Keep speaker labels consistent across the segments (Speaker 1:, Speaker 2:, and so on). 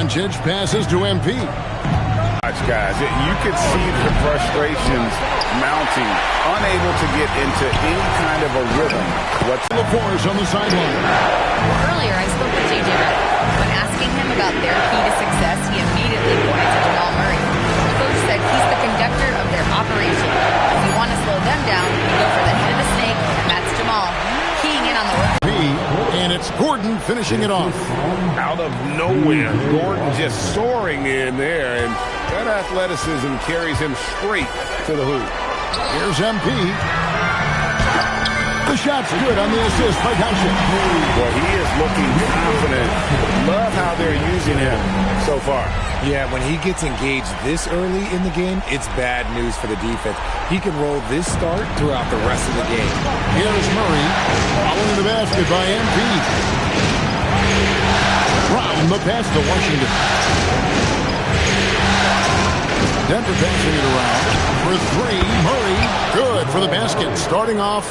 Speaker 1: Doncic passes to MP.
Speaker 2: Guys, you could see the frustrations mounting, unable to get into any kind of a rhythm.
Speaker 1: What's the force on the sideline?
Speaker 3: Earlier, I spoke with J.J. When asking him about their key to success, he immediately pointed to Jamal Murray. The coach said he's the conductor of their operation. If you want to slow them down, you go for the head of the snake, and that's Jamal. Keying in on the work.
Speaker 1: And it's Gordon finishing it off.
Speaker 2: Out of nowhere, Gordon just soaring in there, and that athleticism carries him straight to the hoop.
Speaker 1: Here's MP. The shot's good on the assist by Doncic.
Speaker 2: Well, he is looking confident. Love how they're using him so far.
Speaker 4: Yeah, when he gets engaged this early in the game, it's bad news for the defense. He can roll this start throughout the rest of the game.
Speaker 1: Here's Murray. Following the basket by MP. Brown the pass to Washington. Denver passing it around. For three, Murray. Good for the basket. Starting off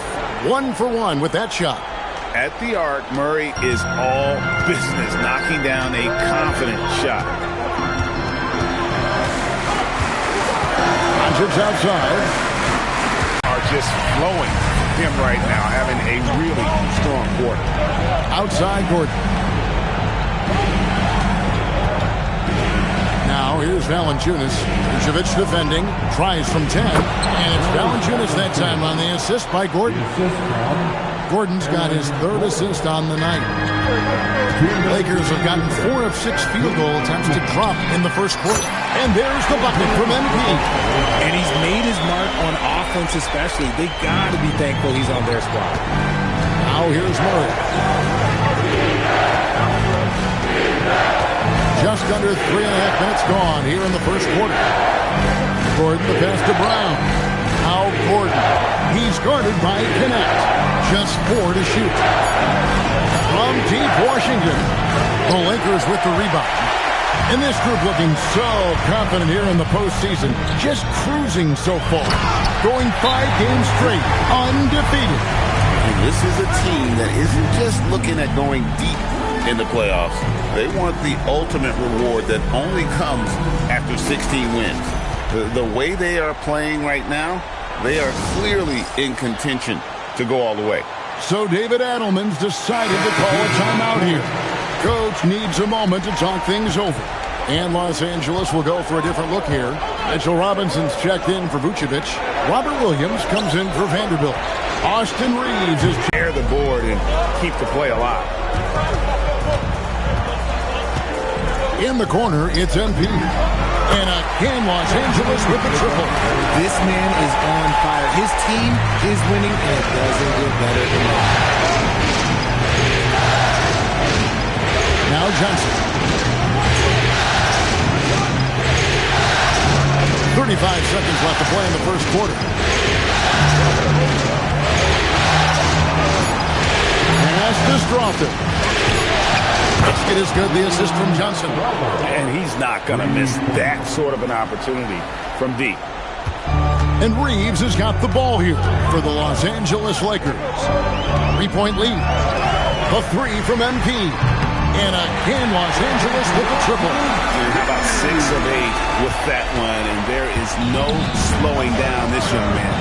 Speaker 1: 1 for 1 with that shot.
Speaker 2: At the arc, Murray is all business, knocking down a confident shot.
Speaker 1: Doncic's outside.
Speaker 2: Are just flowing him right now, having a really strong quarter.
Speaker 1: Outside Gordon. Now here's Valanciunas. Vucevic defending. Tries from 10. And it's Valanciunas that time on the assist by Gordon. Gordon's got his third assist on the night. The Lakers have gotten 4 of 6 field goal attempts to drop in the first quarter. And there's the bucket from MP.
Speaker 4: And he's made his mark on offense especially. They got to be thankful he's on their squad.
Speaker 1: Now here's Murray. Just under 3.5 minutes gone here in the first quarter. Gordon the pass to Brown. Now Gordon. He's guarded by Connect. Just 4 to shoot. From deep Washington. The Lakers with the rebound. And this group looking so confident here in the postseason. Just cruising so far. Going 5 games straight. Undefeated.
Speaker 2: And this is a team that isn't just looking at going deep in the playoffs. They want the ultimate reward that only comes after 16 wins. The way they are playing right now, they are clearly in contention to go all the way.
Speaker 1: So David Adelman's decided to call a timeout here. Coach needs a moment to talk things over. And Los Angeles will go for a different look here. Mitchell Robinson's checked in for Vucevic. Robert Williams comes in for Vanderbilt. Austin Reeves is
Speaker 2: share the board and keep the play alive.
Speaker 1: In the corner, it's MP. And again, Los Angeles with the triple.
Speaker 4: This man is on fire. His team is winning, and it doesn't get better than that.
Speaker 1: Now Johnson. 35 seconds left to play in the first quarter. Pass to Strawther. Basket is good. The assist from Johnson.
Speaker 2: And he's not going to miss that sort of an opportunity from deep.
Speaker 1: And Reeves has got the ball here for the Los Angeles Lakers. 3-point lead. The 3 from MP. And again, Los Angeles with the triple.
Speaker 2: How about 6 of 8 with that one, and there is no slowing down this young man.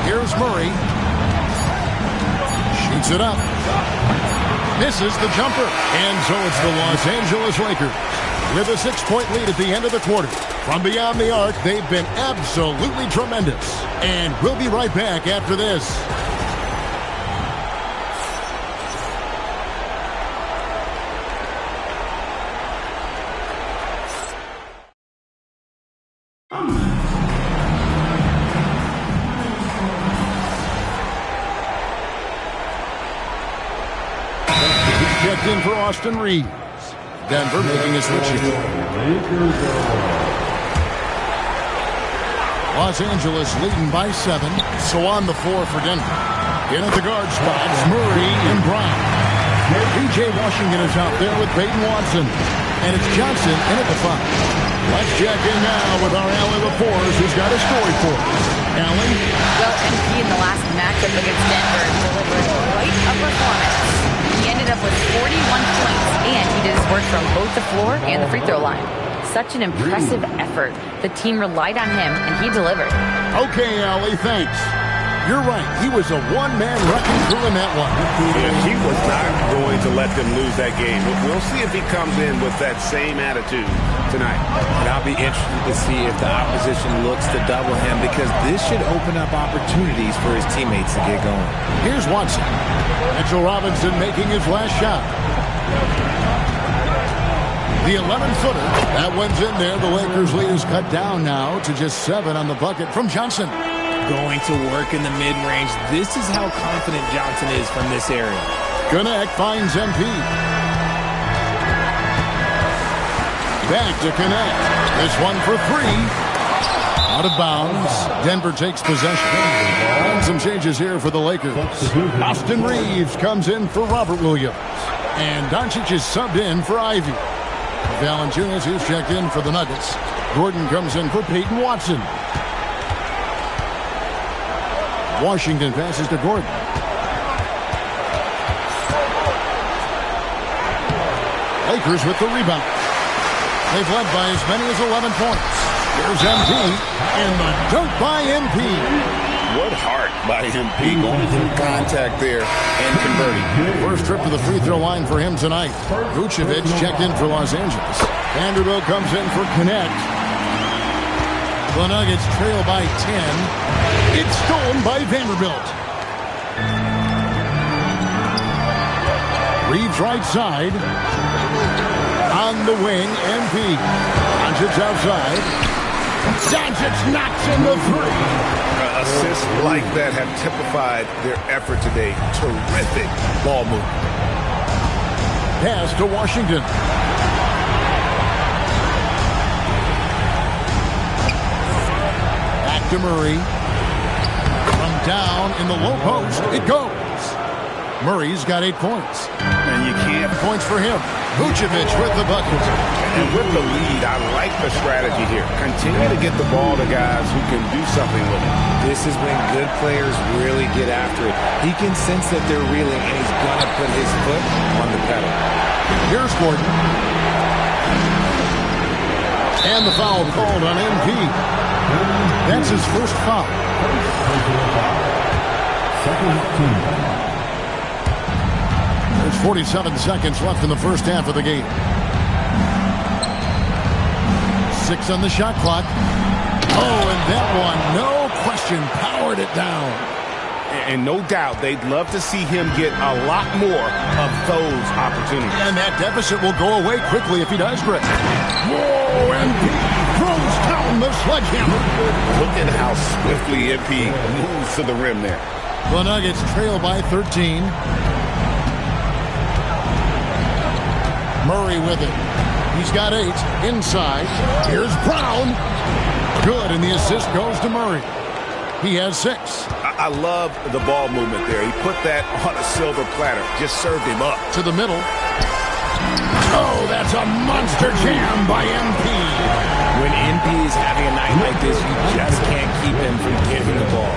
Speaker 1: Here's Murray. Shoots it up. Misses the jumper. And so it's the Los Angeles Lakers with a 6-point lead at the end of the quarter. From beyond the arc, they've been absolutely tremendous. And we'll be right back after this. Checked in for Austin Reeves. Denver making a switch here. Los Angeles leading by 7. So on the floor for Denver. In at the guard spots, Murray and Brown. P.J. Washington is out there with Peyton Watson. And it's Johnson in at the 5. Let's check in now with our Allie reporters who's got a story for us. Allie?
Speaker 3: Well, MP in the last matchup against Denver delivered quite a performance. He ended up with 41 worked from both the floor and the free throw line. Such an impressive effort. The team relied on him, and he delivered.
Speaker 1: Okay, Allie, thanks. You're right. He was a one-man wrecking crew in that one.
Speaker 5: Yeah, he was not going to let them lose that game. We'll see if he comes in with that same attitude tonight.
Speaker 4: And I'll be interested to see if the opposition looks to double him, because this should open up opportunities for his teammates to get going.
Speaker 1: Here's Watson. Mitchell Robinson making his last shot. The 11-footer. That one's in there. The Lakers' lead is cut down now to just 7 on the bucket from Johnson.
Speaker 4: Going to work in the mid-range. This is how confident Johnson is from this area.
Speaker 1: Connect finds MP. Back to Connect. This one for 3. Out of bounds. Denver takes possession. And some changes here for the Lakers. Austin Reeves comes in for Robert Williams. And Doncic is subbed in for Ivy. Valanciunas is checked in for the Nuggets. Gordon comes in for Peyton Watson. Washington passes to Gordon. Lakers with the rebound. They've led by as many as 11 points. Here's MP, and the dunk by MP.
Speaker 2: What heart by MP, going through contact there and converting.
Speaker 1: First trip to the free throw line for him tonight. Vucevic checked in for Los Angeles. Vanderbilt comes in for Connect. The Nuggets trail by 10. It's stolen by Vanderbilt. Reeves right side. On the wing, MP. Doncic outside. Doncic knocks in the 3.
Speaker 5: Assists like that have typified their effort today. Terrific ball movement.
Speaker 1: Pass to Washington. Back to Murray. From down in the low post, it goes. Murray's got 8 points.
Speaker 5: And you can't.
Speaker 1: Points for him. Vucevic with the bucket.
Speaker 5: And with the lead, I like the strategy here. Continue to get the ball to guys who can do something with it.
Speaker 4: This is when good players really get after it. He can sense that they're reeling, and he's going to put his foot on the pedal.
Speaker 1: Here's Gordon. And the foul called on MP. That's his first foul. There's 47 seconds left in the first half of the game. 6 on the shot clock. Oh, and that one, no question, powered it down.
Speaker 5: And no doubt, they'd love to see him get a lot more of those opportunities.
Speaker 1: And that deficit will go away quickly if he does, Greg. Whoa, MP throws down the sledgehammer.
Speaker 2: Look at how swiftly MP moves to the rim there.
Speaker 1: The Nuggets trail by 13. Murray with it. He's got 8 inside. Here's Brown. Good, and the assist goes to Murray. He has 6.
Speaker 5: I love the ball movement there. He put that on a silver platter. Just served him up.
Speaker 1: To the middle. Oh, that's a monster jam by MP.
Speaker 4: When MP is having a night like this, you just can't keep him from getting the ball.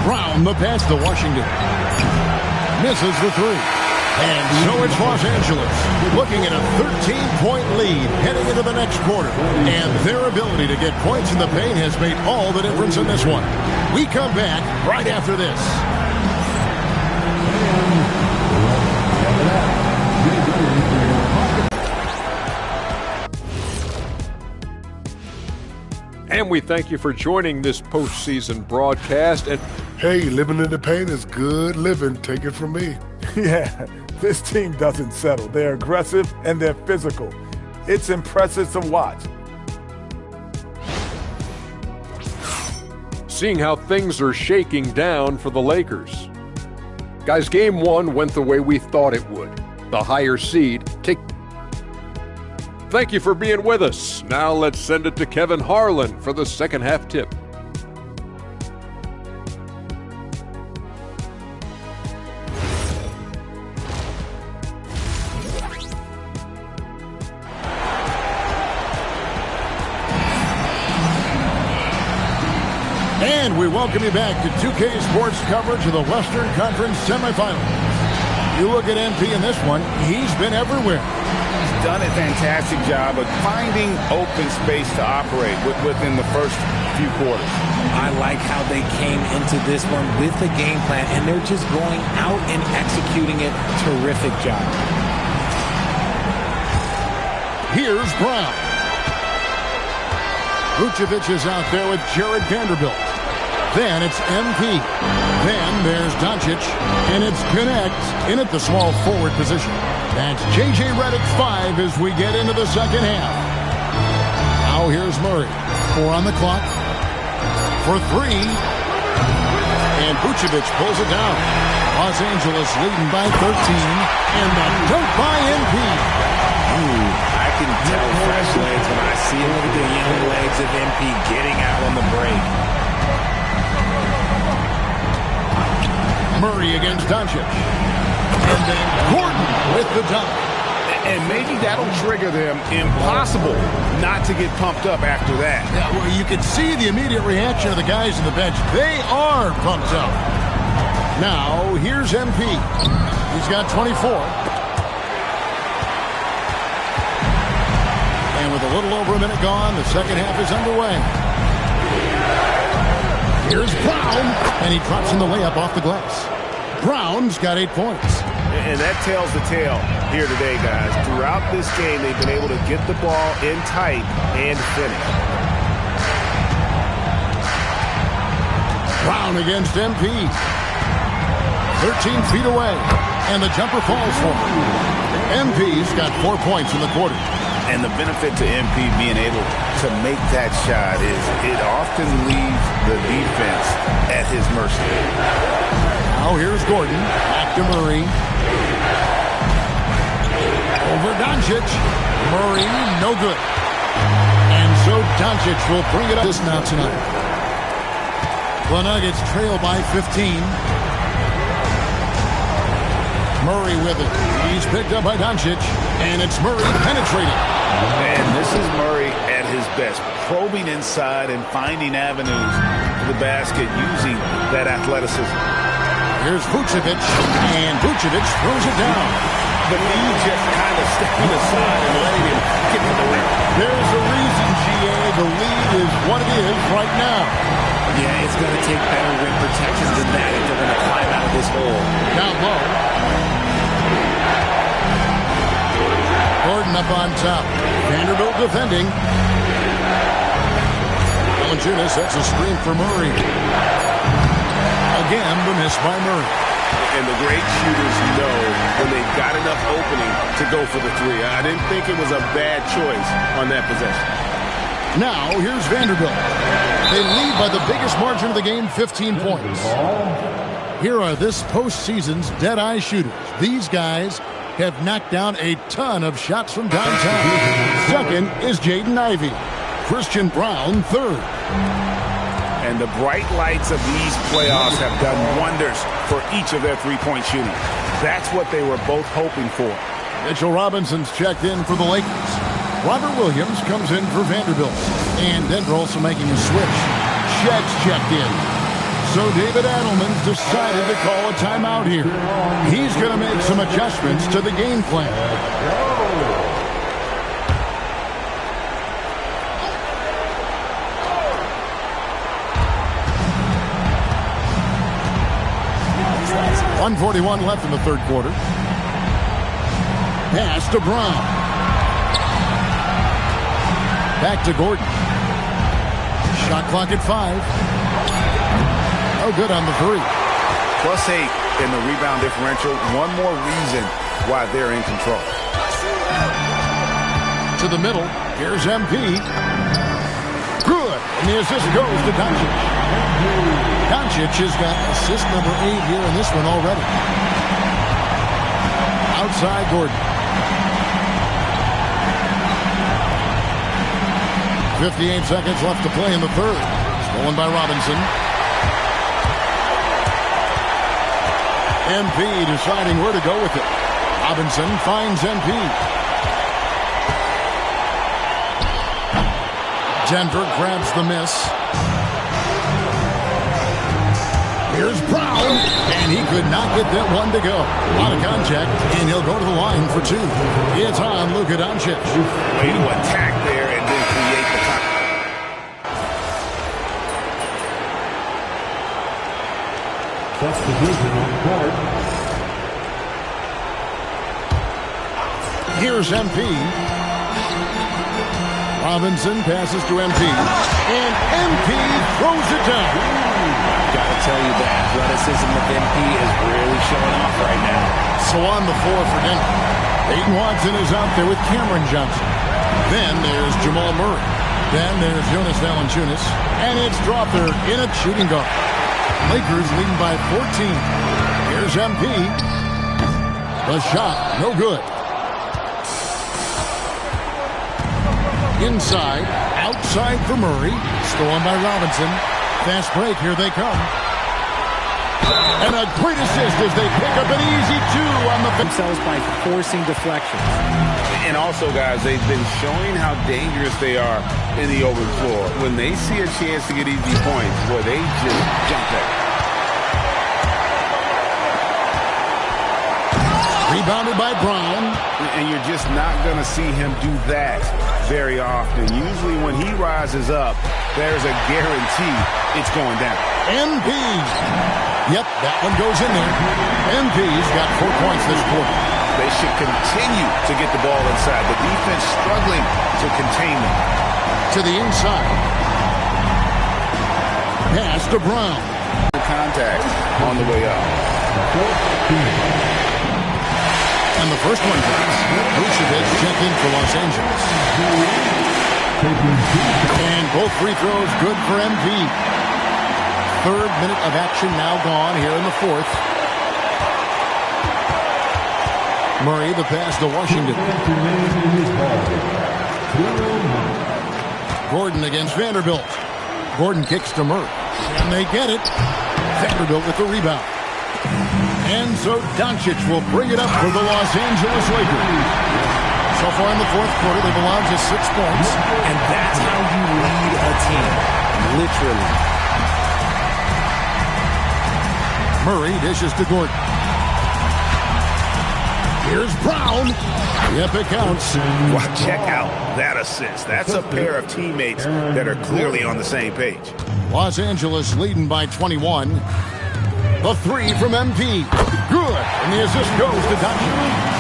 Speaker 1: Brown, the pass to Washington. Misses the 3. And so it's Los Angeles looking at a 13-point lead heading into the next quarter. And their ability to get points in the paint has made all the difference in this one. We come back right after this.
Speaker 6: And we thank you for joining this postseason broadcast. And
Speaker 7: hey, living in the paint is good living. Take it from me.
Speaker 8: Yeah, this team doesn't settle. They're aggressive and they're physical. It's impressive to watch.
Speaker 6: seeing how things are shaking down for the Lakers. Guys, game one went the way we thought it would. The higher seed take. Thank you for being with us. Now let's send it to Kevin Harlan for the second half tip.
Speaker 1: And we welcome you back to 2K Sports coverage of the Western Conference semifinals. You look at MP in this one, he's been everywhere.
Speaker 5: He's done a fantastic job of finding open space to operate within the first few quarters.
Speaker 4: I like how they came into this one with the game plan, and they're just going out and executing it. Terrific job.
Speaker 1: Here's Brown. Vucevic is out there with Jared Vanderbilt. Then it's MP. Then there's Doncic. And it's Connect in at the small forward position. That's J.J. Redick 5 as we get into the second half. Now here's Murray. 4 on the clock. For 3. And Vucevic pulls it down. Los Angeles leading by 13. And the dunk by MP.
Speaker 4: I can tell fresh legs when I see him. Look at the young legs of MP getting out on the break.
Speaker 1: Murray against Doncic. And then Gordon with the dunk.
Speaker 5: And maybe that'll trigger them. Impossible not to get pumped up after that.
Speaker 1: Yeah, well, you can see the immediate reaction of the guys on the bench. They are pumped up. Now, here's MP. He's got 24. And with a little over a minute gone, the second half is underway. Here's Brown, and he drops in the layup off the glass. Brown's got 8 points.
Speaker 5: And that tells the tale here today, guys. Throughout this game, they've been able to get the ball in tight and finish.
Speaker 1: Brown against MP. 13 feet away, and the jumper falls for him. MP's got 4 points in the quarter.
Speaker 2: And the benefit to MP being able to make that shot is it often leaves the defense at his mercy.
Speaker 1: Now here's Gordon. Back to Murray. Over Doncic. Murray, no good. And so Doncic will bring it up this now tonight. The Nuggets trail by 15. Murray with it. He's picked up by Doncic. And it's Murray penetrating.
Speaker 2: And this is Murray at his best, probing inside and finding avenues to the basket using that athleticism.
Speaker 1: Here's Vucevic, and Vucevic throws it down.
Speaker 2: But he's just kind of stepping aside and letting him get to the rim.
Speaker 1: There's a reason, GA. The lead is what it is right now.
Speaker 4: Yeah, it's going to take better rim protection than that if they're going to climb out of this hole.
Speaker 1: Down low. Gordon up on top. Vanderbilt defending. Valanciunas sets a screen for Murray. Again, the miss by Murray.
Speaker 5: And the great shooters know when they've got enough opening to go for the three. I didn't think it was a bad choice on that possession.
Speaker 1: Now, here's Vanderbilt. They lead by the biggest margin of the game, 15 points. Here are this postseason's dead-eye shooters. These guys have knocked down a ton of shots from downtown. Second is Jaden Ivey. Christian Brown, third.
Speaker 5: And the bright lights of these playoffs have done wonders for each of their three-point shooting. That's what they were both hoping for.
Speaker 1: Mitchell Robinson's checked in for the Lakers. Robert Williams comes in for Vanderbilt. And Denver also making a switch. Sheck's checked in. So David Adelman's decided to call a timeout here. He's going to make some adjustments to the game plan. .141 left in the third quarter. Pass to Brown. Back to Gordon. Shot clock at 5. No good on the three.
Speaker 2: +8 in the rebound differential. One more reason why they're in control.
Speaker 1: To the middle. Here's MP. Good. And the assist goes to Doncic. Doncic has got assist number 8 here in this one already. Outside Gordon. 58 seconds left to play in the third. Stolen by Robinson. MP deciding where to go with it. Robinson finds MP. Denver grabs the miss. Here's Brown, and he could not get that one to go. A lot of contact, and he'll go to the line for two. It's on Luka Doncic.
Speaker 5: Way to attack there and then create the time.
Speaker 9: That's the vision on the court.
Speaker 1: Here's MP. Robinson passes to MP, and MP throws it down.
Speaker 4: Gotta tell you, the athleticism of MP is really showing off right now.
Speaker 1: So on the floor for Denver, Peyton Watson is out there with Cameron Johnson. Then there's Jamal Murray. Then there's Jonas Valanciunas, and it's Dropper in a shooting guard. Lakers leading by 14. Here's MP. The shot, no good. Inside, outside for Murray. Stolen by Robinson. Fast break, here they come. And a great assist as they pick up an easy two on the
Speaker 4: themselves by forcing deflections.
Speaker 5: And also, guys, they've been showing how dangerous they are in the open floor. When they see a chance to get easy points, boy, they just jump at it.
Speaker 1: Rebounded by Brown.
Speaker 5: And you're just not going to see him do that very often. Usually when he rises up, there's a guarantee it's going down.
Speaker 1: MP. Yep, that one goes in there. MP's got 4 points this quarter.
Speaker 5: They should continue to get the ball inside. The defense struggling to contain them.
Speaker 1: To the inside. Pass to Brown.
Speaker 5: Contact on the way up.
Speaker 1: And the first one drops. Vucevic checked in for Los Angeles. And both free throws good for MP. 3rd minute of action now gone here in the 4th. Murray, the pass to Washington. Gordon against Vanderbilt. Gordon kicks to Murray. And they get it. Vanderbilt with the rebound. And so Doncic will bring it up for the Los Angeles Lakers. So far in the 4th quarter, they've allowed just 6 points.
Speaker 4: And that's how you lead a team. Literally.
Speaker 1: Murray dishes to Gordon. Here's Brown. Yep, it counts.
Speaker 5: Wow, check out that assist. That's a pair of teammates that are clearly on the same page.
Speaker 1: Los Angeles leading by 21. The 3 from MP. Good. And the assist goes to Doncic.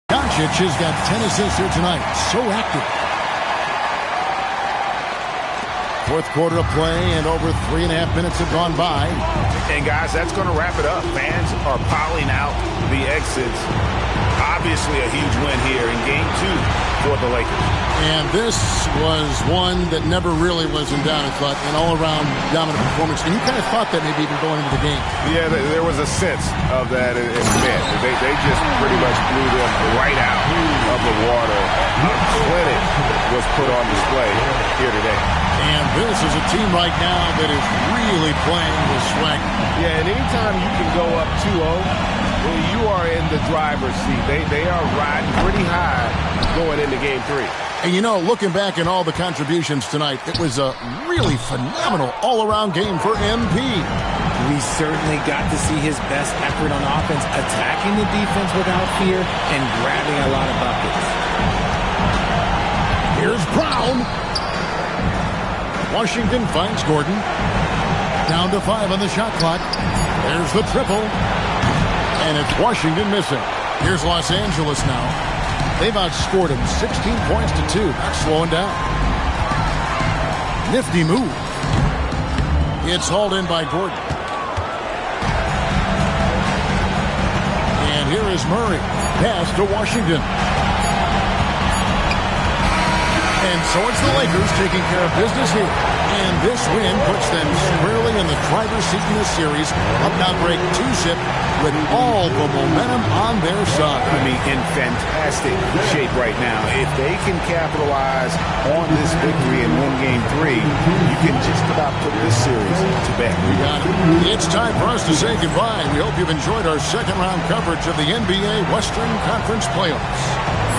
Speaker 1: Doncic has got 10 assists here tonight. So active. 4th quarter of play, and over 3.5 minutes have gone by.
Speaker 5: And, guys, that's going to wrap it up. Fans are piling out the exits. Obviously a huge win here in Game 2 for the Lakers.
Speaker 1: And this was one that never really was in doubt, I thought, an all-around dominant performance. And you kind of thought that maybe even going into the game.
Speaker 5: Yeah, there was a sense of that in men. They just pretty much blew them right out of the water. A clinic was put on display here today.
Speaker 1: And this is a team right now that is really playing with swagger.
Speaker 5: Yeah, and anytime you can go up 2-0, well, you are in the driver's seat. They are riding pretty high going into Game 3.
Speaker 1: And, you know, looking back at all the contributions tonight, it was a really phenomenal all-around game for MP.
Speaker 4: We certainly got to see his best effort on offense, attacking the defense without fear and grabbing a lot of buckets.
Speaker 1: Here's Brown. Washington finds Gordon. Down to 5 on the shot clock. There's the triple. And it's Washington missing. Here's Los Angeles now. They've outscored him 16 points to 2. Not slowing down. Nifty move. It's hauled in by Gordon. And here is Murray. Pass to Washington. And so it's the Lakers taking care of business here. And this win puts them squarely in the driver's seat in this series. Up now break 2-zip with all the momentum on their side.
Speaker 2: I mean, in fantastic shape right now. If they can capitalize on this victory and win game 3, you can just about put this series to bed.
Speaker 1: We got it. It's time for us to say goodbye. We hope you've enjoyed our second round coverage of the NBA Western Conference Playoffs.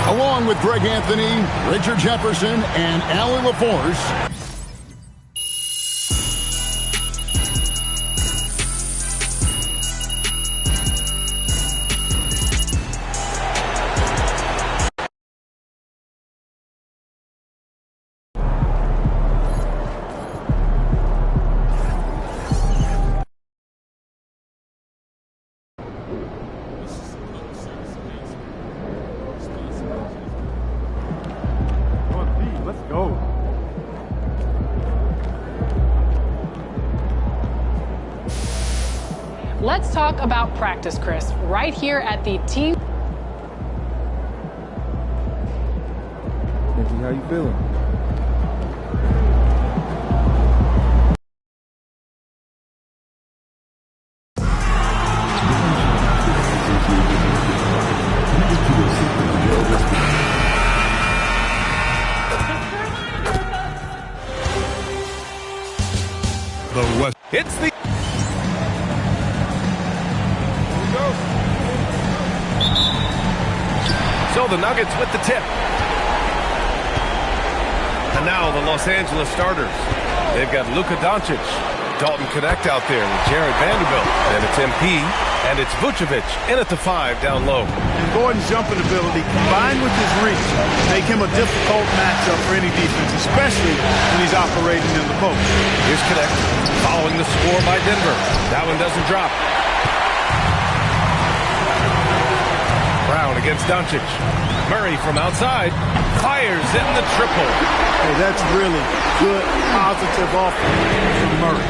Speaker 1: Along with Greg Anthony, Richard Jefferson, and Allie LaForce.
Speaker 10: Let's talk about practice, Chris, right here at the team.
Speaker 8: Angie, how you feeling?
Speaker 5: The West.
Speaker 11: It's the So the Nuggets with the tip. And now the Los Angeles starters. They've got Luka Doncic, Dalton Connect out there with Jared Vanderbilt. And it's MP, and it's Vucevic in at the 5 down low.
Speaker 12: And Gordon's jumping ability combined with his reach make him a difficult matchup for any defense, especially when he's operating in the post.
Speaker 11: Here's Connect following the score by Denver. That one doesn't drop. Brown against Doncic. Murray from outside fires in the triple.
Speaker 12: Hey, that's really good, positive offense from Murray.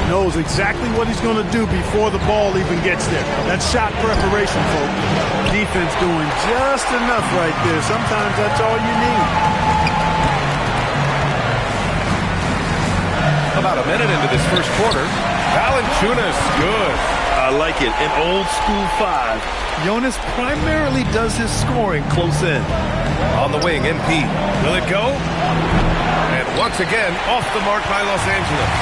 Speaker 12: Knows exactly what he's going to do before the ball even gets there. That's shot preparation, folks. Defense doing just enough right there. Sometimes that's all you need.
Speaker 11: About a minute into this first quarter, Valanciunas good.
Speaker 13: I like it. An old school 5. Jonas primarily does his scoring close in.
Speaker 11: On the wing, MP. Will it go? And once again, off the mark by Los Angeles.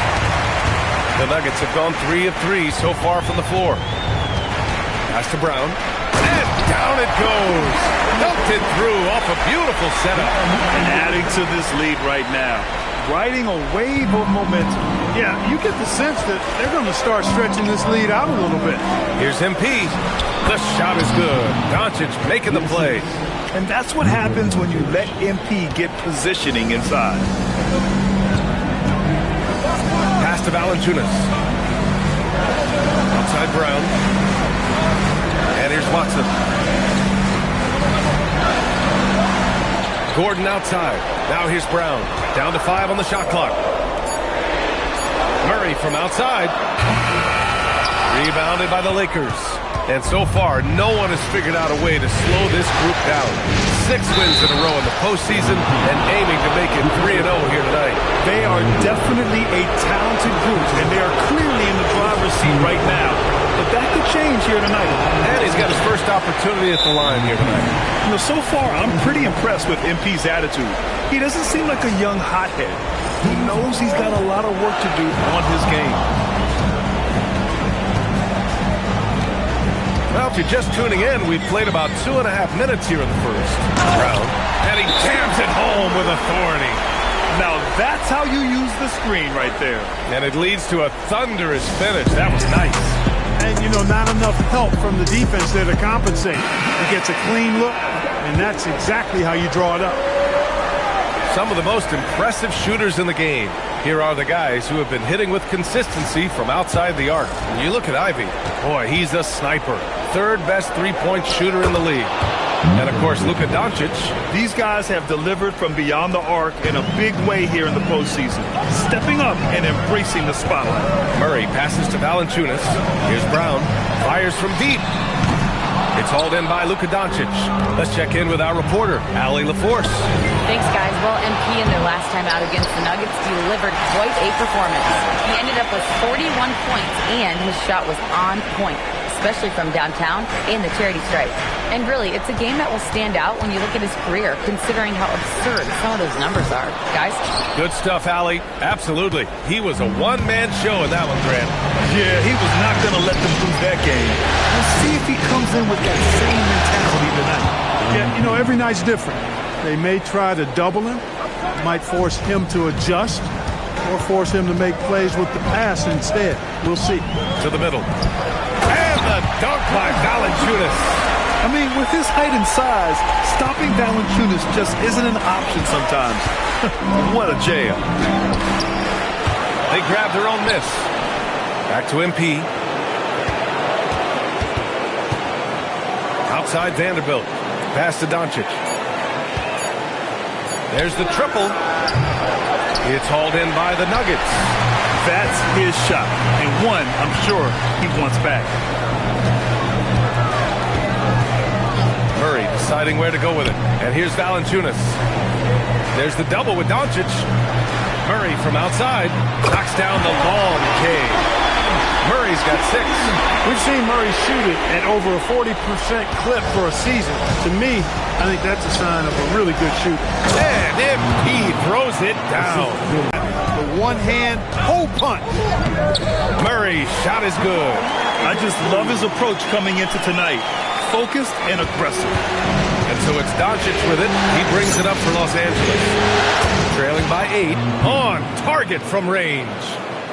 Speaker 11: The Nuggets have gone 3 of 3 so far from the floor. Pass to Brown. And down it goes. Dunked it through off a beautiful setup.
Speaker 13: And adding to this lead right now.
Speaker 12: Riding a wave of momentum. Yeah, you get the sense that they're going to start stretching this lead out a little bit.
Speaker 11: Here's MP. The shot is good. Doncic making the play.
Speaker 13: And that's what happens when you let MP get positioning inside.
Speaker 11: Pass to Valanciunas. Outside Brown. And here's Watson. Gordon outside. Now here's Brown. Down to 5 on the shot clock. Murray from outside. Rebounded by the Lakers. And so far, no one has figured out a way to slow this group down. 6 wins in a row in the postseason and aiming to make it 3-0 here tonight.
Speaker 13: They are definitely a talented group, and they are clearly in the driver's seat right now. But that could change here tonight.
Speaker 11: And he's got his first opportunity at the line here tonight.
Speaker 13: You know, so far, I'm pretty impressed with MP's attitude. He doesn't seem like a young hothead. He knows he's got a lot of work to do on his game.
Speaker 11: Well, if you're just tuning in, we've played about 2.5 minutes here in the first round. And he jams it home with authority.
Speaker 13: Now that's how you use the screen right there.
Speaker 11: And it leads to a thunderous finish. That was nice.
Speaker 12: And, you know, not enough help from the defense there to compensate. He gets a clean look, and that's exactly how you draw it up.
Speaker 11: Some of the most impressive shooters in the game. Here are the guys who have been hitting with consistency from outside the arc. You look at Ivy. Boy, he's a sniper. 3rd best three-point shooter in the league. And, of course, Luka Doncic.
Speaker 13: These guys have delivered from beyond the arc in a big way here in the postseason, stepping up and embracing the spotlight.
Speaker 11: Murray passes to Valanciunas. Here's Brown. Fires from deep. It's hauled in by Luka Doncic. Let's check in with our reporter, Allie LaForce.
Speaker 3: Thanks, guys. Well, MP in their last time out against the Nuggets delivered quite a performance. He ended up with 41 points, and his shot was on point, especially from downtown in the charity stripe. And really, it's a game that will stand out when you look at his career, considering how absurd some of those numbers are. Guys?
Speaker 11: Good stuff, Allie. Absolutely. He was a one-man show in that one, Grant.
Speaker 13: Yeah, he was not going to let them lose that game. Let's see if he comes in with that same mentality tonight.
Speaker 12: Yeah, you know, every night's different. They may try to double him, might force him to adjust, or force him to make plays with the pass instead. We'll see.
Speaker 11: To the middle. And the dunk by Valanciunas.
Speaker 13: I mean, with his height and size, stopping Valanciunas just isn't an option sometimes. What a jam.
Speaker 11: They grabbed their own miss. Back to MP. Outside Vanderbilt. Pass to Doncic. There's the triple. It's hauled in by the Nuggets.
Speaker 13: That's his shot. And one, I'm sure, he wants back.
Speaker 11: Murray deciding where to go with it. And here's Valanciunas. There's the double with Doncic. Murray from outside knocks down the long K. Murray's got 6.
Speaker 12: We've seen Murray shoot it at over a 40% clip for a season. To me, I think that's a sign of a really good shooter.
Speaker 11: And MP throws it down.
Speaker 12: The one-hand hole punch.
Speaker 11: Murray's shot is good.
Speaker 13: I just love his approach coming into tonight. Focused and aggressive.
Speaker 11: And so it's Doncic with it. He brings it up for Los Angeles. Trailing by 8. On target from range.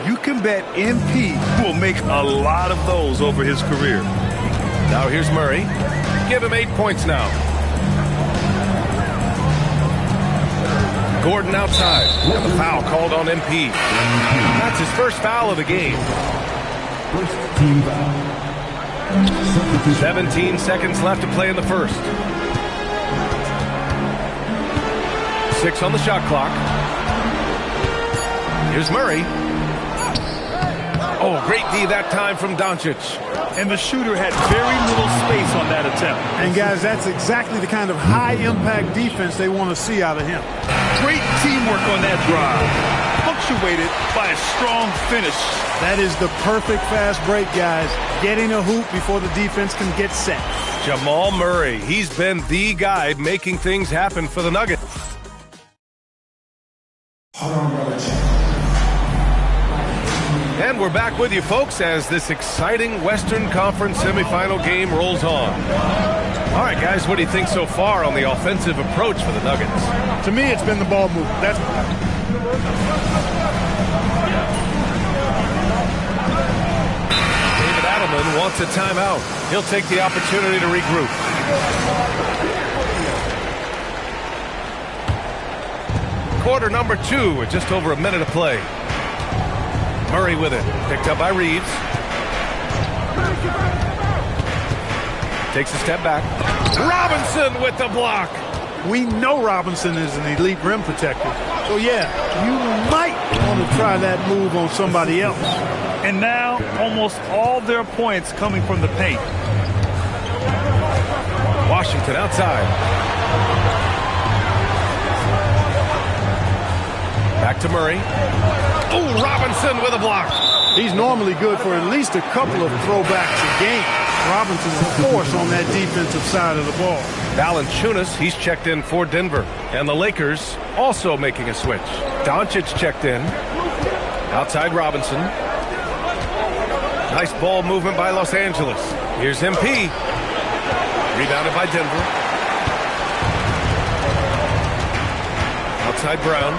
Speaker 13: You can bet MP will make a lot of those over his career.
Speaker 11: Now here's Murray. Give him 8 points now. Gordon outside. And the foul called on MP. That's his first foul of the game. 17 seconds left to play in the first. 6 on the shot clock. Here's Murray. Oh, great D that time from Doncic.
Speaker 13: And the shooter had very little space on that attempt.
Speaker 12: And guys, that's exactly the kind of high-impact defense they want to see out of him.
Speaker 13: Great teamwork on that drive. Punctuated by a strong finish.
Speaker 12: That is the perfect fast break, guys. Getting a hoop before the defense can get set.
Speaker 11: Jamal Murray, he's been the guy making things happen for the Nuggets. And we're back with you, folks, as this exciting Western Conference semifinal game rolls on. All right, guys, what do you think so far on the offensive approach for the Nuggets?
Speaker 12: To me, it's been the ball movement.
Speaker 11: David Adelman wants a timeout. He'll take the opportunity to regroup. Quarter number 2 with just over a minute of play. Murray with it. Picked up by Reeves. Takes a step back. Robinson with the block.
Speaker 12: We know Robinson is an elite rim protector. So, yeah, you might want to try that move on somebody else.
Speaker 13: And now, almost all their points coming from the paint.
Speaker 11: Washington outside. Back to Murray. Oh, Robinson with a block.
Speaker 12: He's normally good for at least a couple of throwbacks a game. Robinson's a force on that defensive side of the ball.
Speaker 11: Valanciunas, he's checked in for Denver. And the Lakers also making a switch. Doncic checked in. Outside Robinson. Nice ball movement by Los Angeles. Here's MP. Rebounded by Denver. Outside Brown.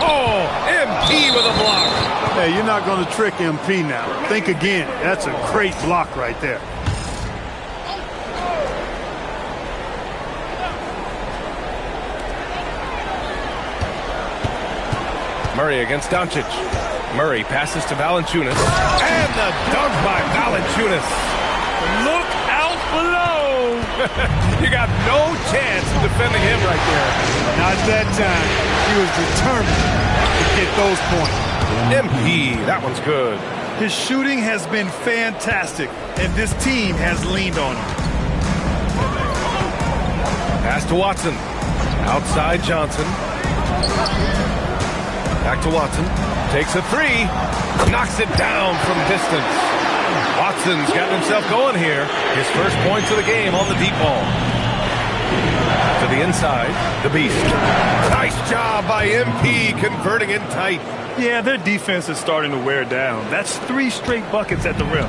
Speaker 11: Oh, MP with a block.
Speaker 12: Hey, you're not going to trick MP now. Think again. That's a great block right there.
Speaker 11: Murray against Doncic. Murray passes to Valanciunas. And the dunk by Valanciunas.
Speaker 13: Look out below.
Speaker 11: You got no chance of defending him right there.
Speaker 12: Not that time. He was determined to get those points.
Speaker 11: MP, that one's good.
Speaker 12: His shooting has been fantastic, and this team has leaned on him.
Speaker 11: Pass to Watson. Outside Johnson. Back to Watson. Takes a three. Knocks it down from distance. Watson's gotten himself going here. His first points of the game on the deep ball. To the inside, the Beast. Nice job by MP converting it tight.
Speaker 13: Yeah, their defense is starting to wear down. That's 3 straight buckets at the rim.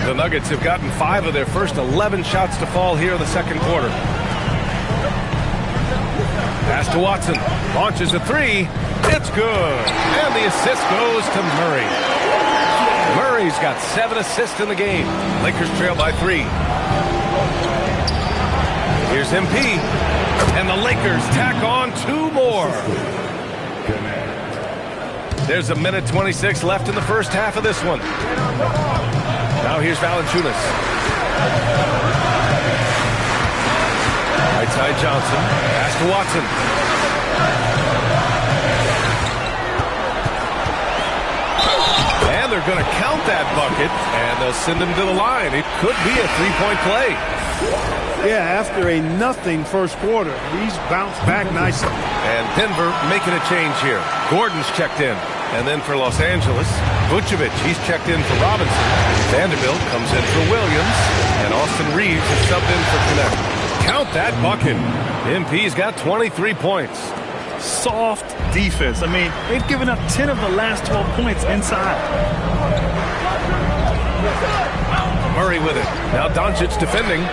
Speaker 11: The Nuggets have gotten 5 of their first 11 shots to fall here in the second quarter. Pass to Watson. Launches a three. It's good. And the assist goes to Murray. Murray's got 7 assists in the game. Lakers trail by 3. Here's MP. And the Lakers tack on 2 more. There's a minute 26 left in the first half of this one. Now here's Valanciunas. Right side Johnson. Pass to Watson. And they're going to count that bucket, and they'll send him to the line. It could be a 3-point play.
Speaker 12: Yeah, after a nothing first quarter, he's bounced back nicely.
Speaker 11: And Denver making a change here. Gordon's checked in. And then for Los Angeles, Vucevic, he's checked in for Robinson. Vanderbilt comes in for Williams. And Austin Reeves is subbed in for Connect. Count that bucket. MP's got 23 points.
Speaker 13: Soft defense. I mean, they've given up 10 of the last 12 points inside.
Speaker 11: Murray with it. Now Doncic defending.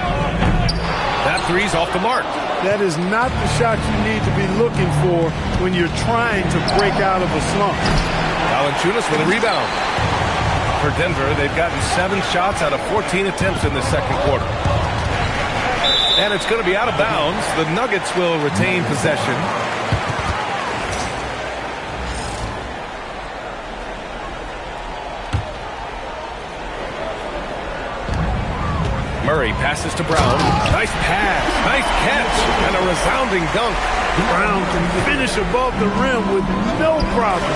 Speaker 11: That three's off the mark.
Speaker 12: That is not the shot you need to be looking for when you're trying to break out of a slump.
Speaker 11: Valanciunas with a rebound. For Denver, they've gotten 7 shots out of 14 attempts in the second quarter. And it's going to be out of bounds. The Nuggets will retain possession. Murray passes to Brown. Nice pass. Nice catch. And a resounding dunk.
Speaker 12: Brown can finish above the rim with no problem.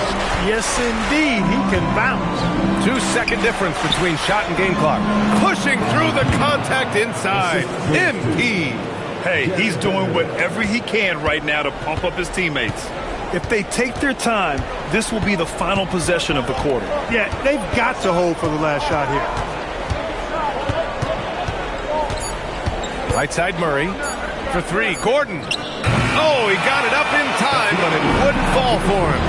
Speaker 12: Yes, indeed. He can bounce.
Speaker 11: 2-second difference between shot and game clock. Pushing through the contact inside. MP.
Speaker 13: Hey, he's doing whatever he can right now to pump up his teammates. If they take their time, this will be the final possession of the quarter.
Speaker 12: Yeah, they've got to hold for the last shot here.
Speaker 11: Right side Murray for 3. Gordon. Oh, he got it up in time, but it wouldn't fall for him.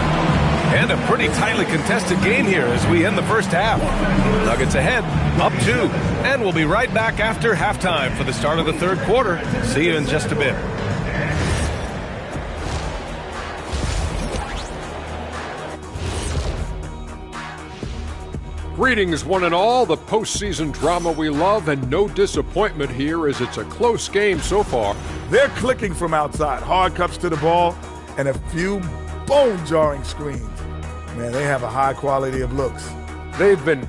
Speaker 11: And a pretty tightly contested game here as we end the first half. Nuggets ahead, up 2. And we'll be right back after halftime for the start of the third quarter. See you in just a bit.
Speaker 6: Greetings, one and all. The postseason drama we love, and no disappointment here as it's a close game so far.
Speaker 8: They're clicking from outside. Hard cuts to the ball and a few bone-jarring screens. Man, they have a high quality of looks.
Speaker 6: They've been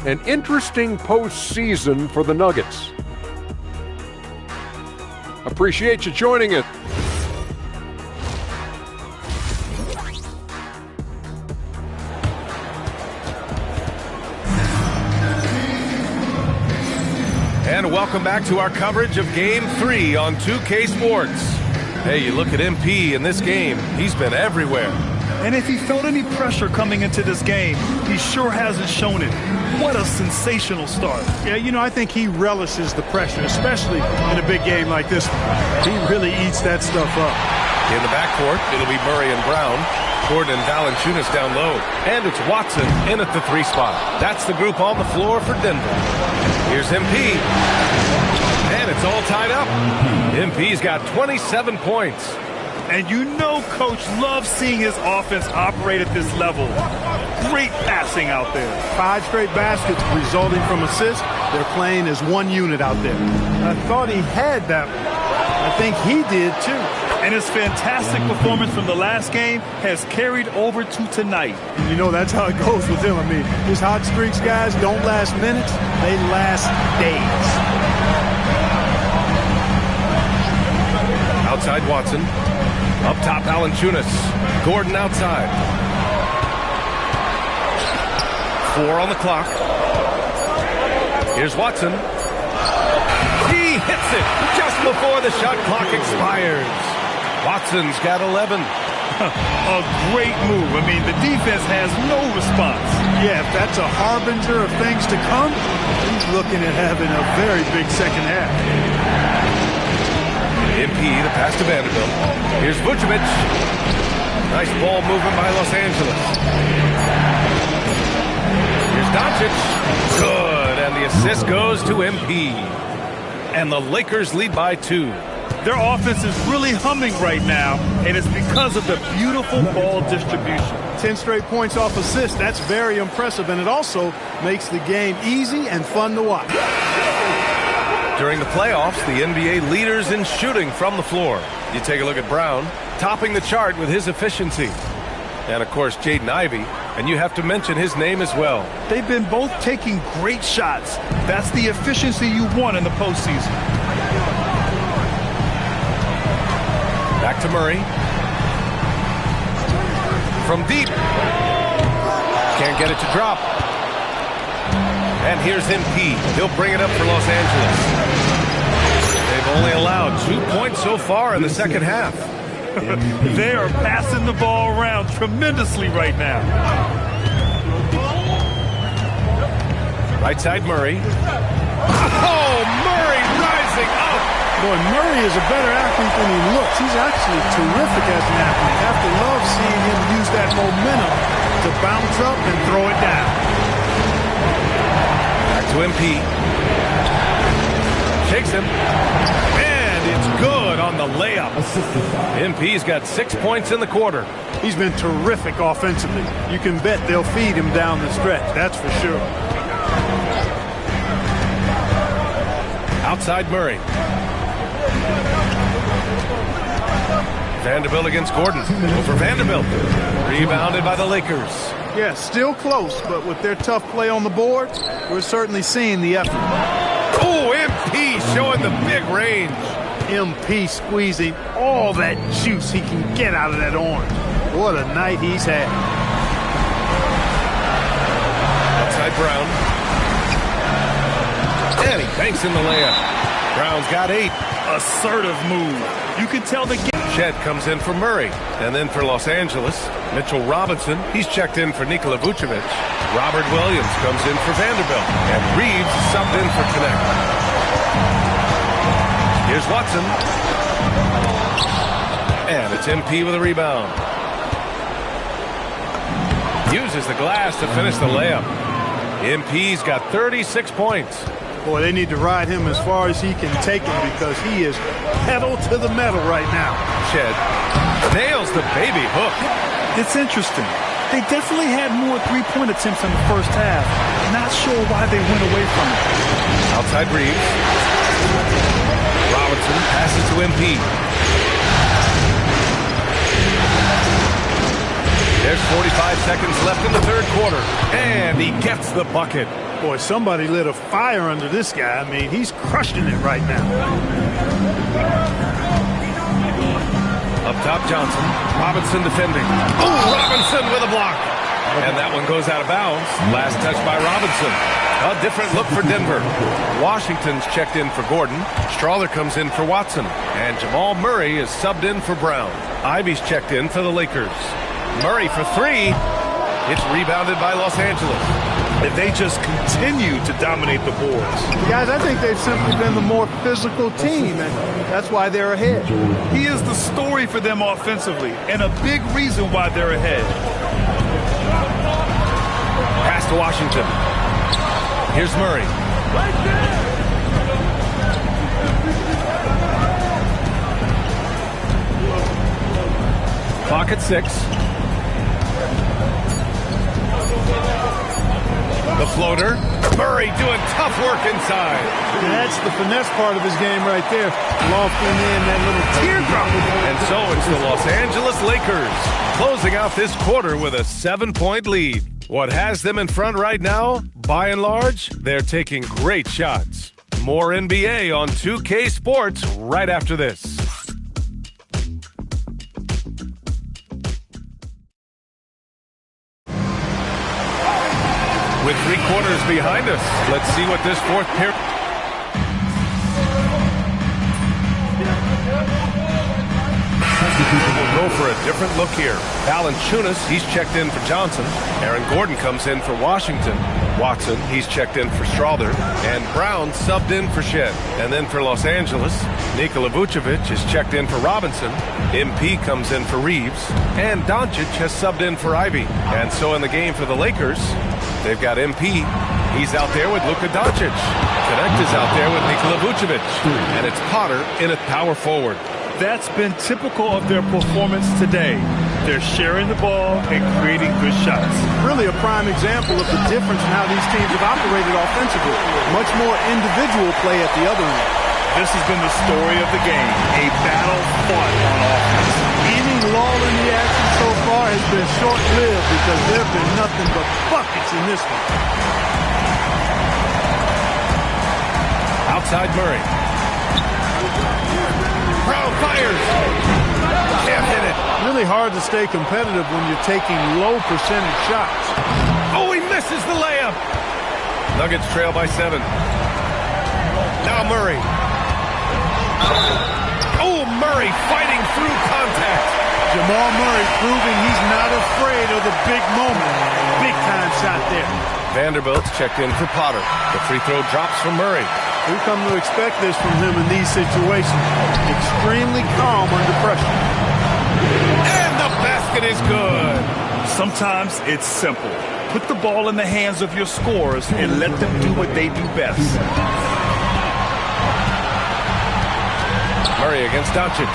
Speaker 6: an interesting postseason for the Nuggets. Appreciate you joining us.
Speaker 11: And welcome back to our coverage of Game 3 on 2K Sports. Hey, you look at MP in this game, he's been everywhere.
Speaker 13: And if he felt any pressure coming into this game, he sure hasn't shown it. What a sensational start.
Speaker 12: Yeah, you know, I think he relishes the pressure, especially in a big game like this one. He really eats that stuff up.
Speaker 11: In the backcourt, it'll be Murray and Brown. Gordon and Valanciunas down low. And it's Watson in at the 3 spot. That's the group on the floor for Denver. Here's MP. And it's all tied up. MP's got 27 points.
Speaker 13: And you know Coach loves seeing his offense operate at this level. Great passing out there.
Speaker 12: 5 straight baskets resulting from assists. They're playing as one unit out there. I thought he had that one. I think he did too.
Speaker 13: And his fantastic performance from the last game has carried over to tonight.
Speaker 12: You know, that's how it goes with him. I mean, his hot streaks, guys, don't last minutes. They last days.
Speaker 11: Outside Watson. Up top, Valanciunas. Gordon outside. 4 on the clock. Here's Watson. He hits it just before the shot clock expires. Watson's got 11.
Speaker 13: A great move. I mean, the defense has no response.
Speaker 12: Yeah, if that's a harbinger of things to come, he's looking at having a very big second half.
Speaker 11: MP, the pass to Vanderbilt. Here's Vucevic. Nice ball movement by Los Angeles. Here's Doncic. Good, and the assist goes to MP. And the Lakers lead by 2.
Speaker 13: Their offense is really humming right now, and it's because of the beautiful ball distribution.
Speaker 12: 10 straight points off assists. That's very impressive, and it also makes the game easy and fun to watch.
Speaker 11: During the playoffs, the NBA leaders in shooting from the floor. You take a look at Brown, topping the chart with his efficiency. And, of course, Jaden Ivey, and you have to mention his name as well.
Speaker 13: They've been both taking great shots. That's the efficiency you want in the postseason.
Speaker 11: Back to Murray. From deep. Can't get it to drop. And here's MP. He'll bring it up for Los Angeles. They've only allowed 2 points so far in the second half.
Speaker 13: They are passing the ball around tremendously right now.
Speaker 11: Right side Murray. Oh, Murray rising up.
Speaker 12: Boy, Murray is a better athlete than he looks. He's actually terrific as an athlete. I have to love seeing him use that momentum to bounce up and throw it down.
Speaker 11: Back to MP. Shakes him. And it's good on the layup. MP's got 6 points in the quarter.
Speaker 12: He's been terrific offensively. You can bet they'll feed him down the stretch. That's for sure.
Speaker 11: Outside Murray. Vanderbilt against Gordon. Over Vanderbilt. Rebounded by the Lakers.
Speaker 12: Yeah, still close, but with their tough play on the board, we're certainly seeing the effort.
Speaker 11: Oh, MP showing the big range.
Speaker 12: MP squeezing all that juice he can get out of that orange. What a night he's had.
Speaker 11: Outside Brown. And he banks in the layup. Brown's got 8.
Speaker 13: Assertive move. You can tell the game.
Speaker 11: Shed comes in for Murray. And then for Los Angeles, Mitchell Robinson. He's checked in for Nikola Vucevic. Robert Williams comes in for Vanderbilt. And Reeves subbed in for Connect. Here's Watson. And it's MP with a rebound. Uses the glass to finish the layup. MP's got 36 points.
Speaker 12: Boy, they need to ride him as far as he can take him because he is pedal to the metal right now.
Speaker 11: Shed nails the baby hook.
Speaker 13: It's interesting. They definitely had more three-point attempts in the first half. Not sure why they went away from it.
Speaker 11: Outside Reeves. Robinson passes to MP. There's 45 seconds left in the third quarter. And he gets the bucket.
Speaker 12: Boy, somebody lit a fire under this guy. I mean, he's crushing it right now.
Speaker 11: Up top, Johnson. Robinson defending. Oh, Robinson with a block. And that one goes out of bounds. Last touch by Robinson. A different look for Denver. Washington's checked in for Gordon. Strawler comes in for Watson. And Jamal Murray is subbed in for Brown. Ivey's checked in for the Lakers. Murray for 3. It's rebounded by Los Angeles.
Speaker 13: If they just continue to dominate the boards.
Speaker 12: Guys, I think they've simply been the more physical team, and that's why they're ahead.
Speaker 13: He is the story for them offensively, and a big reason why they're ahead.
Speaker 11: Pass to Washington. Here's Murray. Clock at 6. The floater. Murray doing tough work inside.
Speaker 12: That's the finesse part of his game right there. Lofting in that little teardrop.
Speaker 11: And so it's the Los Angeles Lakers closing out this quarter with a 7-point lead. What has them in front right now? By and large, they're taking great shots. More NBA on 2K Sports right after this. With quarter is behind us. Let's see what this fourth period... We'll go for a different look here. Valanciunas, he's checked in for Johnson. Aaron Gordon comes in for Washington. Watson, he's checked in for Strawther. And Brown subbed in for Shed. And then for Los Angeles, Nikola Vucevic is checked in for Robinson. MP comes in for Reeves. And Doncic has subbed in for Ivy. And so in the game for the Lakers, they've got MP. He's out there with Luka Doncic. Connect is out there with Nikola Vucevic. And it's Potter in at power forward.
Speaker 13: That's been typical of their performance today. They're sharing the ball and creating good shots.
Speaker 12: Really a prime example of the difference in how these teams have operated offensively. Much more individual play at the other end.
Speaker 13: This has been the story of the game, a battle fought on offense.
Speaker 12: Any lull in the action so far has been short-lived because there have been nothing but buckets in this one.
Speaker 11: Outside Murray. Brown fires. Can't hit it.
Speaker 12: Really hard to stay competitive when you're taking low percentage shots.
Speaker 11: Oh, he misses the layup. Nuggets trail by 7. Now Murray. Oh, Murray fighting through contact.
Speaker 12: Jamal Murray proving he's not afraid of the big moment. Big time shot there.
Speaker 11: Vanderbilt's checked in for Potter. The free throw drops from Murray.
Speaker 12: We've come to expect this from him in these situations. Extremely calm under pressure.
Speaker 11: And the basket is good.
Speaker 13: Sometimes it's simple. Put the ball in the hands of your scorers and let them do what they do best.
Speaker 11: Murray against Doncic.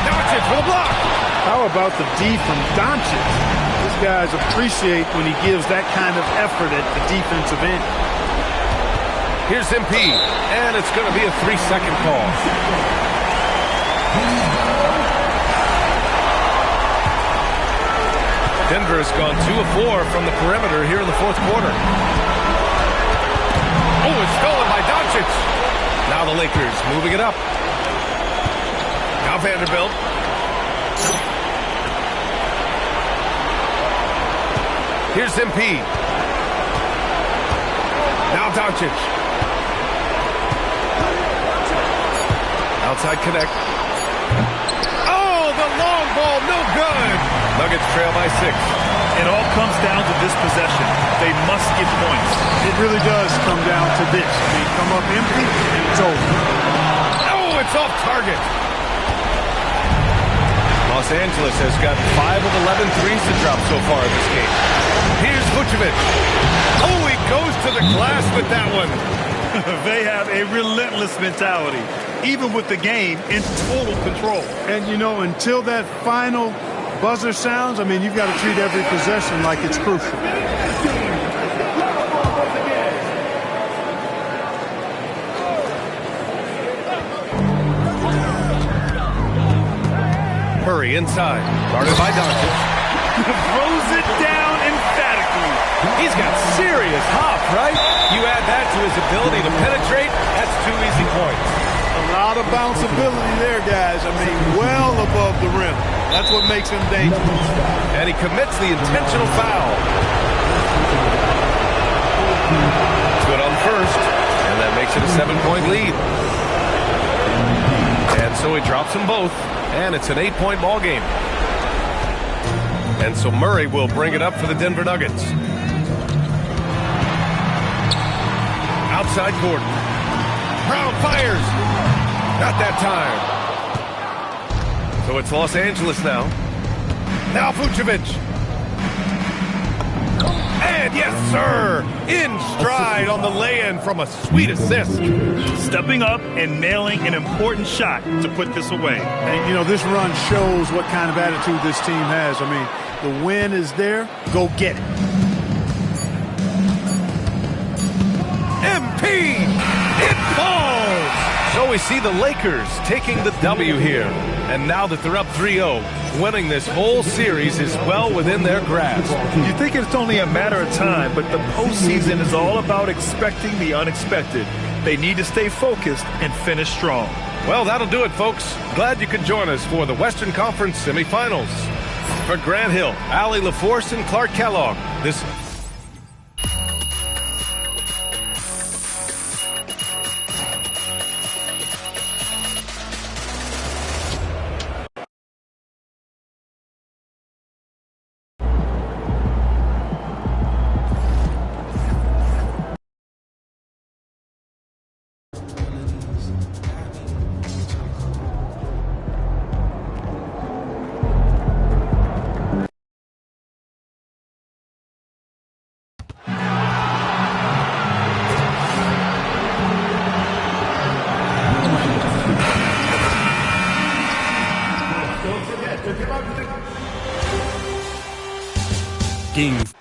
Speaker 11: Doncic for the block.
Speaker 12: How about the D from Doncic? These guys appreciate when he gives that kind of effort at the defensive end.
Speaker 11: Here's MP, and it's going to be a 3-second call. Denver has gone 2 of 4 from the perimeter here in the fourth quarter. Oh, it's stolen by Doncic. Now the Lakers moving it up. Now Vanderbilt. Here's MP. Now Doncic. Outside connect. Oh, the long ball, no good. Nuggets trail by 6.
Speaker 13: It all comes down to this possession. They must get points.
Speaker 12: It really does come down to this. They come up empty, and it's over.
Speaker 11: Oh, it's off target. Los Angeles has got 5 of 11 threes to drop so far in this game. Here's Vucevic. Oh, he goes to the glass with that one.
Speaker 13: They have a relentless mentality, even with the game in total control.
Speaker 12: And, you know, until that final buzzer sounds, I mean, you've got to treat every possession like it's crucial.
Speaker 11: Murray inside. Guarded by Doncic.
Speaker 13: Throws it down emphatically.
Speaker 11: He's got serious hop, right? You add that to his ability to penetrate, that's 2 easy points.
Speaker 12: A lot of bounceability there, guys. I mean, well above the rim. That's what makes him dangerous.
Speaker 11: And he commits the intentional foul. Good on first, and that makes it a 7-point lead. And so he drops them both, and it's an 8-point ball game. And so Murray will bring it up for the Denver Nuggets. Outside Gordon. Brown fires. Not that time. So it's Los Angeles now. Now Vucevic. And yes, sir, in stride on the lay-in from a sweet assist.
Speaker 13: Stepping up and nailing an important shot to put this away.
Speaker 12: And, you know, this run shows what kind of attitude this team has. I mean, the win is there. Go get it.
Speaker 11: MP! It falls! So we see the Lakers taking the W here. And now that they're up 3-0, winning this whole series is well within their grasp.
Speaker 13: You think it's only a matter of time, but the postseason is all about expecting the unexpected. They need to stay focused and finish strong.
Speaker 11: Well, that'll do it, folks. Glad you could join us for the Western Conference semifinals. For Grant Hill, Allie LaForce, and Clark Kellogg, this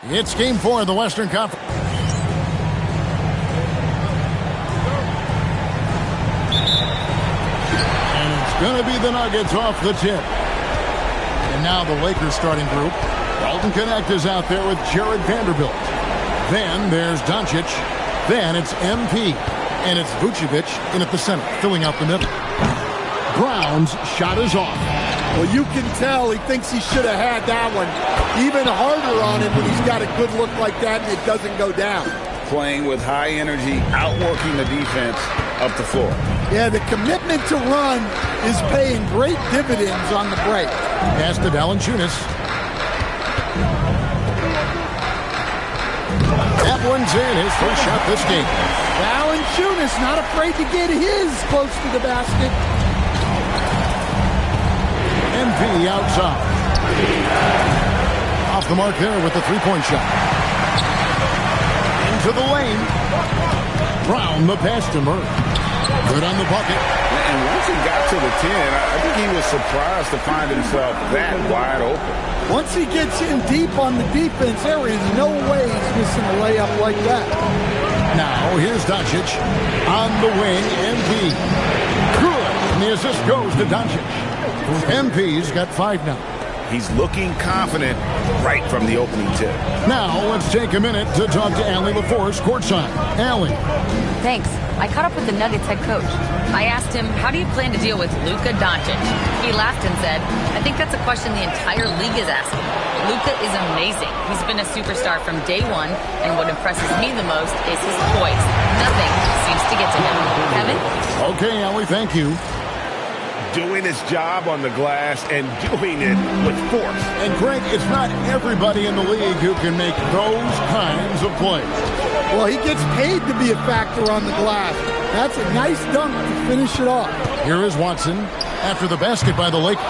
Speaker 1: It's game 4 of the Western Conference. And it's going to be the Nuggets off the tip. And now the Lakers starting group. Dalton Knecht is out there with Jared Vanderbilt. Then there's Doncic. Then it's MP. And it's Vucevic in at the center, filling out the middle. Brown's shot is off.
Speaker 12: Well, you can tell he thinks he should have had that one. Even harder on him when he's got a good look like that and it doesn't go down.
Speaker 2: Playing with high energy, outworking the defense up the floor.
Speaker 12: Yeah, the commitment to run is paying great dividends on the break.
Speaker 1: Pass to Valanciunas. That one's in, his first shot this game.
Speaker 12: Valanciunas not afraid to get his close to the basket.
Speaker 1: MP outside. Off the mark there with the three-point shot. Into the lane. Brown the pass to Murray. Good on the bucket.
Speaker 2: And once he got to the 10, I think he was surprised to find himself that wide open.
Speaker 12: Once he gets in deep on the defense, there is no way he's missing a layup like that.
Speaker 1: Now here's Doncic on the wing. MP. Good. And the assist goes to Doncic. MP's got 5 now.
Speaker 2: He's looking confident right from the opening tip.
Speaker 1: Now let's take a minute to talk to Allie LaForce courtside. Allie.
Speaker 3: Thanks. I caught up with the Nuggets head coach. I asked him, how do you plan to deal with Luka Doncic? He laughed and said, I think that's a question the entire league is asking. Luka is amazing. He's been a superstar from day one, and what impresses me the most is his poise. Nothing seems to get to him. Kevin?
Speaker 1: Okay, Allie, thank you.
Speaker 5: Doing his job on the glass and doing it with force.
Speaker 1: And Greg, it's not everybody in the league who can make those kinds of plays.
Speaker 12: Well, he gets paid to be a factor on the glass. That's a nice dunk to finish it off.
Speaker 1: Here is Watson after the basket by the Lakers.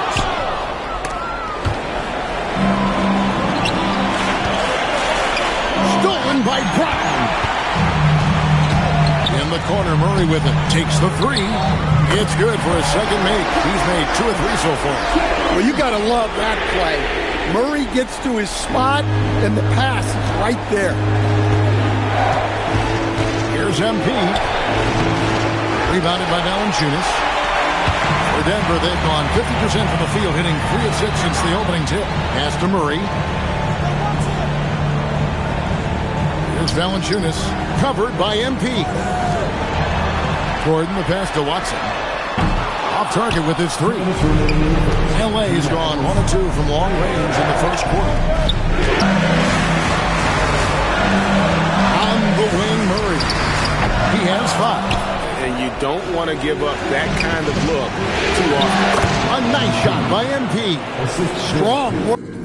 Speaker 1: Stolen by Brown. In the corner, Murray with it. Takes the three. It's good for his second make. He's made 2 or 3 so far.
Speaker 12: Well, you got to love that play. Murray gets to his spot, and the pass is right there.
Speaker 1: Here's MP. Rebounded by Valanciunas. For Denver, they've gone 50% from the field, hitting 3 of 6 since the opening tip. Pass to Murray. Here's Valanciunas. Covered by MP. Gordon, the pass to Watson. Off target with his 3. LA's gone 1 of 2 from long range in the first quarter. On the wing, Murray. He has 5.
Speaker 5: And you don't want to give up that kind of look too often.
Speaker 1: A nice shot by MP.
Speaker 12: Strong work.